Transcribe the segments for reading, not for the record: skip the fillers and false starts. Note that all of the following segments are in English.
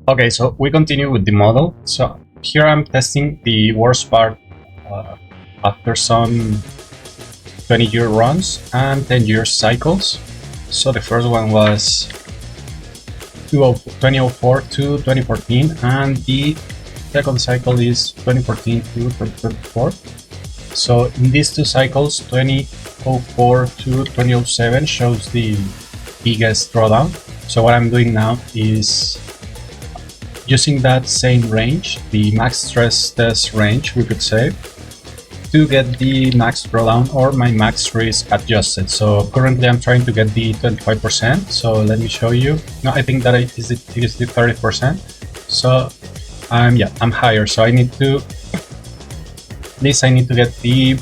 Okay, so we continue with the model. So here I'm testing the worst part after some 20-year runs and 10-year cycles. So the first one was 2004 to 2014, and the second cycle is 2014 to 2024. So in these two cycles, 2004 to 2007 shows the biggest drawdown. So what I'm doing now is using that same range, the max stress test range, we could say, to get the max drawdown or my max risk adjusted. So currently I'm trying to get the 25%. So let me show you. No, I think that it is the 30%. So I'm higher. So I need to, at least I need to get the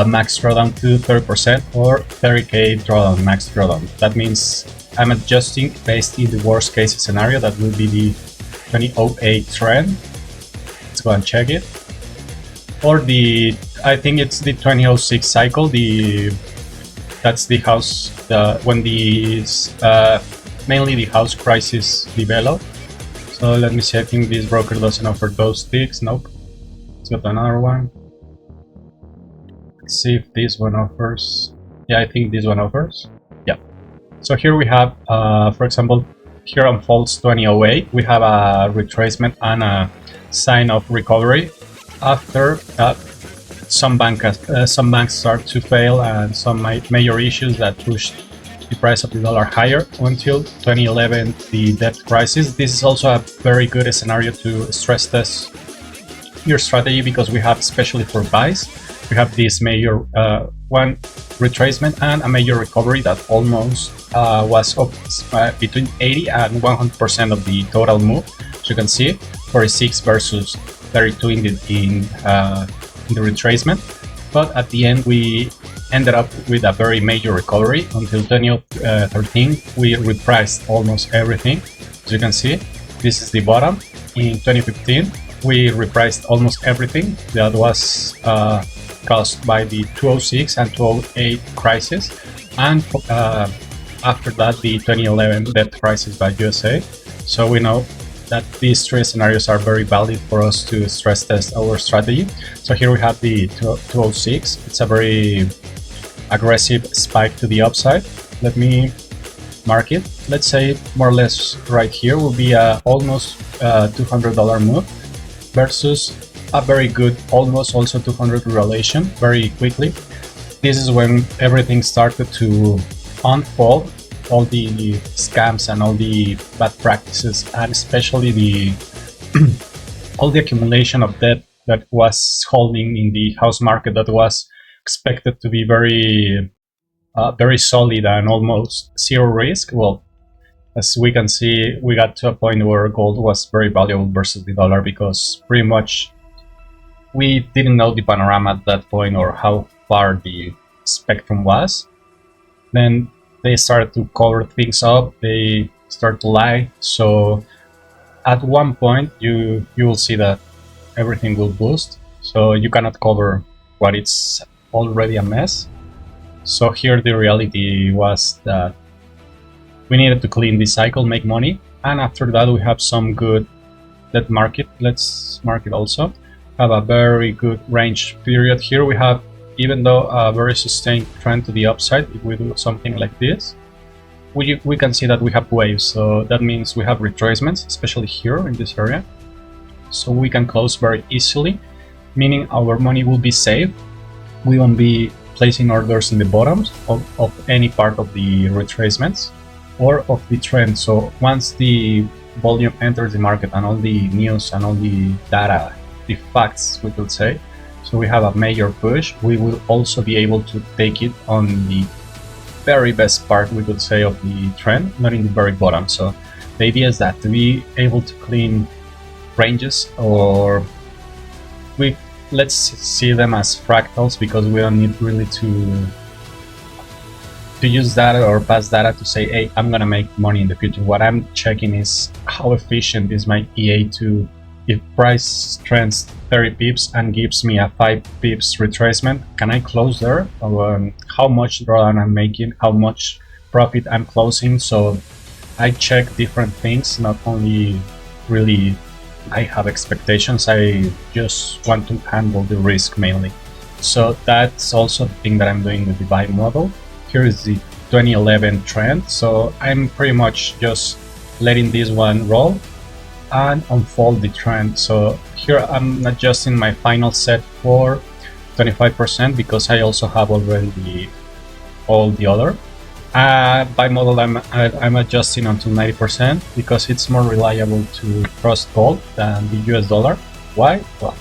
max drawdown to 30% or 30k drawdown, max drawdown. That means I'm adjusting based in the worst case scenario. That will be the 2008 trend. Let's go and check it. Or I think it's the 2006 cycle. That's the house, when mainly the house crisis developed. So let me see, I think this broker doesn't offer those ticks. Nope. Let's go to another one. Let's see if this one offers. Yeah, I think this one offers. Yeah. So here we have, for example, here on false 2008, we have a retracement and a sign of recovery after some banks start to fail and some major issues that pushed the price of the dollar higher until 2011, the debt crisis. This is also a very good scenario to stress test your strategy, because we have, especially for buys, we have this major one retracement and a major recovery that almost was up between 80 and 100% of the total move. As you can see, 46 versus 32 in the retracement. But at the end, we ended up with a very major recovery. Until 2013, we repriced almost everything. As you can see, this is the bottom. In 2015, we repriced almost everything that was caused by the 2006 and 2008 crisis, and after that the 2011 debt crisis by USA. So we know that these three scenarios are very valid for us to stress test our strategy. So here we have the 2006. It's a very aggressive spike to the upside. Let me mark it. Let's say more or less right here will be a almost $200 move versus a very good almost also 200 relation very quickly. This is when everything started to unfold, all the scams and all the bad practices, and especially the all the accumulation of debt that was holding in the house market that was expected to be very very solid and almost zero risk. Well, as we can see, we got to a point where gold was very valuable versus the dollar, because pretty much we didn't know the panorama at that point or how far the spectrum was. Then they started to cover things up, they start to lie. So at one point you will see that everything will boost, so you cannot cover what it's already a mess. So here the reality was that we needed to clean this cycle, make money, and after that we have some good debt market. Let's mark it also. Have a very good range period here. We have, even though a very sustained trend to the upside, if we do something like this, we can see that we have waves. So that means we have retracements, especially here in this area. So we can close very easily, meaning our money will be safe. We won't be placing orders in the bottoms of any part of the retracements or of the trend. So once the volume enters the market and all the news and all the data, the facts, we could say, so we have a major push, we will also be able to take it on the very best part, we could say, of the trend, not in the very bottom. So the idea is that to be able to clean ranges, or let's see them as fractals, because we don't need really to use data or past data to say, hey, I'm gonna make money in the future. What I'm checking is how efficient is my EA to, if price trends 30 pips and gives me a 5 pips retracement, can I close there? Or how much drawdown I'm making, how much profit I'm closing. So I check different things, not only really I have expectations. I just want to handle the risk mainly. So that's also the thing that I'm doing with the buy model. Here is the 2011 trend. So I'm pretty much just letting this one roll and unfold the trend. So here I'm adjusting my final set for 25% because I also have already all the other. Buy model I'm adjusting until 90% because it's more reliable to trust gold than the US dollar. Why? Well,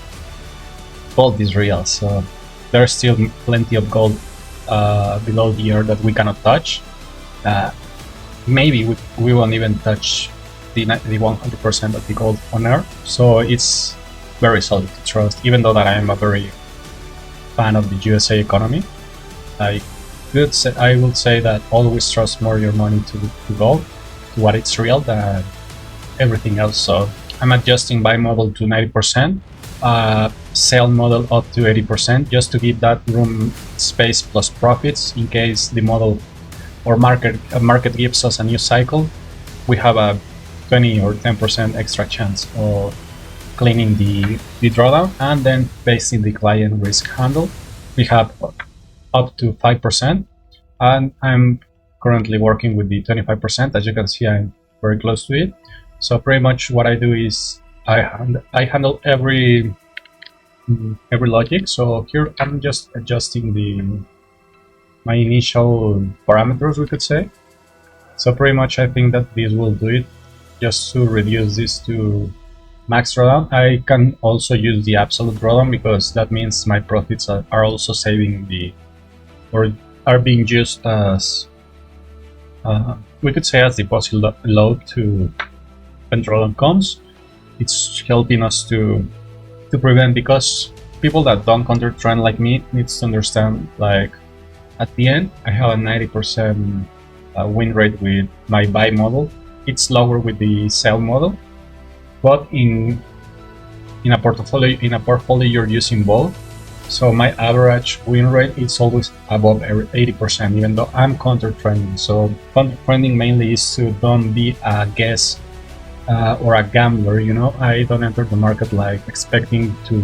gold is real, so there's still plenty of gold below the earth that we cannot touch. Maybe we won't even touch the 100% of the gold on earth, so it's very solid to trust, even though that I am a very fan of the USA economy. I would say that always trust more your money to gold, to what it's real, than everything else. So I'm adjusting buy model to 90%, sell model up to 80%, just to give that room space plus profits in case the model or market gives us a new cycle. We have a 20 or 10% extra chance of cleaning the drawdown, and then based in the client risk handle, we have up to 5%, and I'm currently working with the 25%. As you can see, I'm very close to it. So pretty much what I do is I handle every logic. So here I'm just adjusting my initial parameters, we could say. So pretty much I think that this will do it, just to reduce this to max drawdown. I can also use the absolute drawdown because that means my profits are also saving or are being used as we could say as deposit load to when drawdown comes. It's helping us to prevent, because people that don't counter trend like me needs to understand, like, at the end I have a 90% win rate with my buy model. It's lower with the sell model, but in a portfolio you're using both, so my average win rate is always above 80%, even though I'm counter trending. So counter trending mainly is to don't be a guess or a gambler, you know. I don't enter the market like expecting to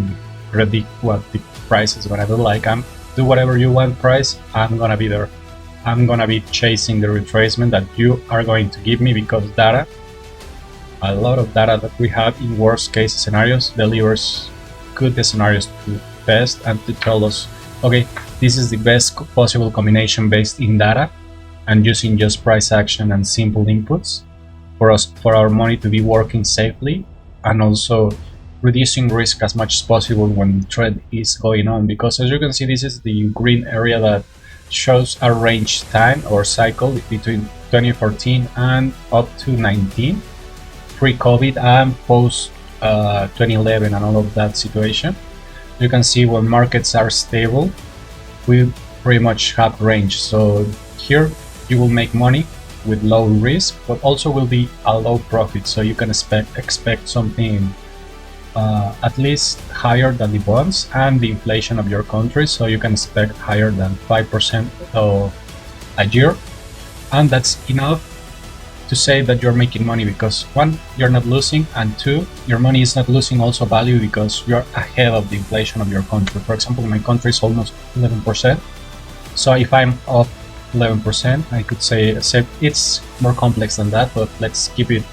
predict what the price is gonna do. Like, I'm do whatever you want price, I'm gonna be there. I'm gonna be chasing the retracement that you are going to give me, because data, a lot of data that we have in worst case scenarios, delivers good scenarios to test and to tell us, okay, this is the best possible combination based in data, and using just price action and simple inputs for our money to be working safely, and also reducing risk as much as possible when the trend is going on. Because as you can see, this is the green area that shows a range time or cycle between 2014 and up to 19, pre-COVID and post 2011 and all of that situation. You can see when markets are stable, we pretty much have range. So here you will make money with low risk, but also will be a low profit. So you can expect something at least higher than the bonds and the inflation of your country. So you can expect higher than 5% of a year, and that's enough to say that you're making money, because one, you're not losing, and two, your money is not losing also value because you're ahead of the inflation of your country. For example, my country is almost 11%. So if I'm up 11%, I could say it's more complex than that, but let's keep it.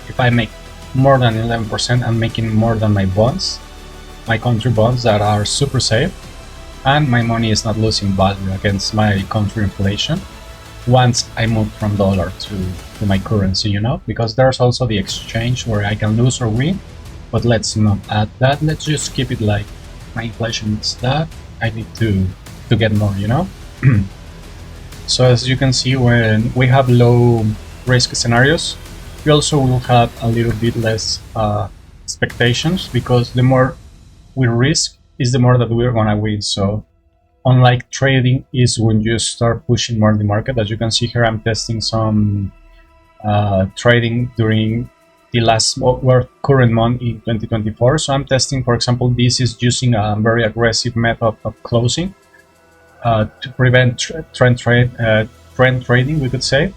If I make more than 11%, I'm making more than my bonds, my country bonds that are super safe, and my money is not losing value against my country inflation once I move from dollar to my currency, you know, because there's also the exchange where I can lose or win. But let's not add that. Let's just keep it like my inflation is that, I need to get more, you know. So as you can see, when we have low risk scenarios, we also will have a little bit less expectations, because the more we risk is the more that we're gonna win. So unlike trading is when you start pushing more the market. As you can see here, I'm testing some trading during the current month in 2024. So I'm testing, for example, this is using a very aggressive method of closing to prevent trend trading, we could say.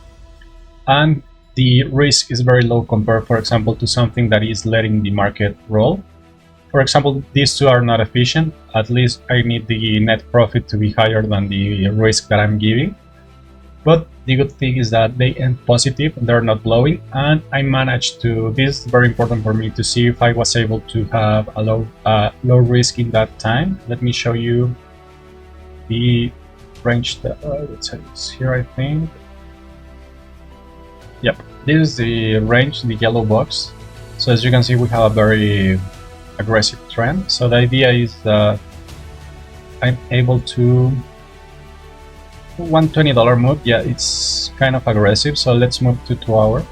And the risk is very low compared, for example, to something that is letting the market roll. For example, these two are not efficient. At least I need the net profit to be higher than the risk that I'm giving. But the good thing is that they end positive, they're not blowing, and I managed to, this is very important for me to see if I was able to have a low risk in that time. Let me show you the range that it's here, I think. Yep, this is the range, the yellow box. So as you can see, we have a very aggressive trend. So the idea is that I'm able to $120 move. Yeah, it's kind of aggressive. So let's move to 2 hour.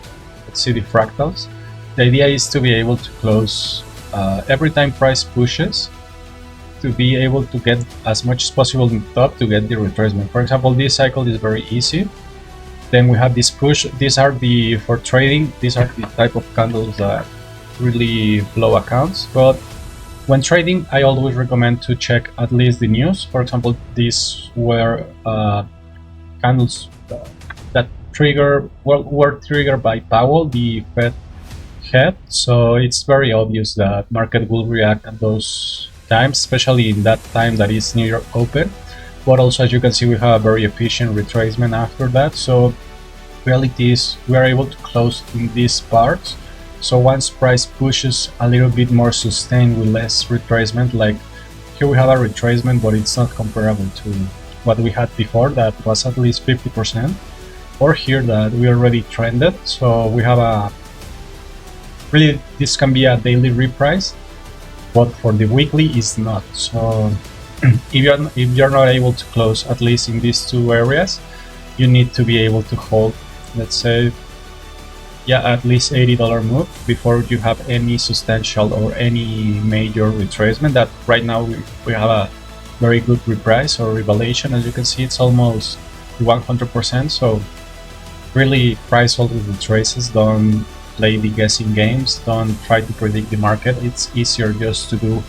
Let's see the fractals. The idea is to be able to close every time price pushes, to be able to get as much as possible in top to get the retracement. For example, this cycle is very easy. Then we have this push. These are the, for trading, these are the type of candles that really blow accounts. But when trading, I always recommend to check at least the news. For example, these were candles that were triggered by Powell, the Fed head. So it's very obvious that market will react at those times, especially in that time that is New York open. But also, as you can see, we have a very efficient retracement after that. So reality is we are able to close in these parts. So once price pushes a little bit more sustained with less retracement, like here we have a retracement, but it's not comparable to what we had before that was at least 50%, or here that we already trended. So we have a really, this can be a daily reprice, but for the weekly is not. So if you're not able to close at least in these two areas, you need to be able to hold, let's say, yeah, at least $80 move before you have any substantial or any major retracement. That right now we have a very good reprice or revaluation. As you can see, it's almost 100%. So really price all the traces. Don't play the guessing games. Don't try to predict the market. It's easier just to do.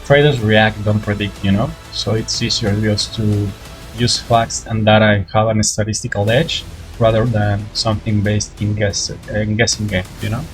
Traders react, don't predict, you know. So it's easier just to use facts and data and have a statistical edge rather than something based in guessing game, you know.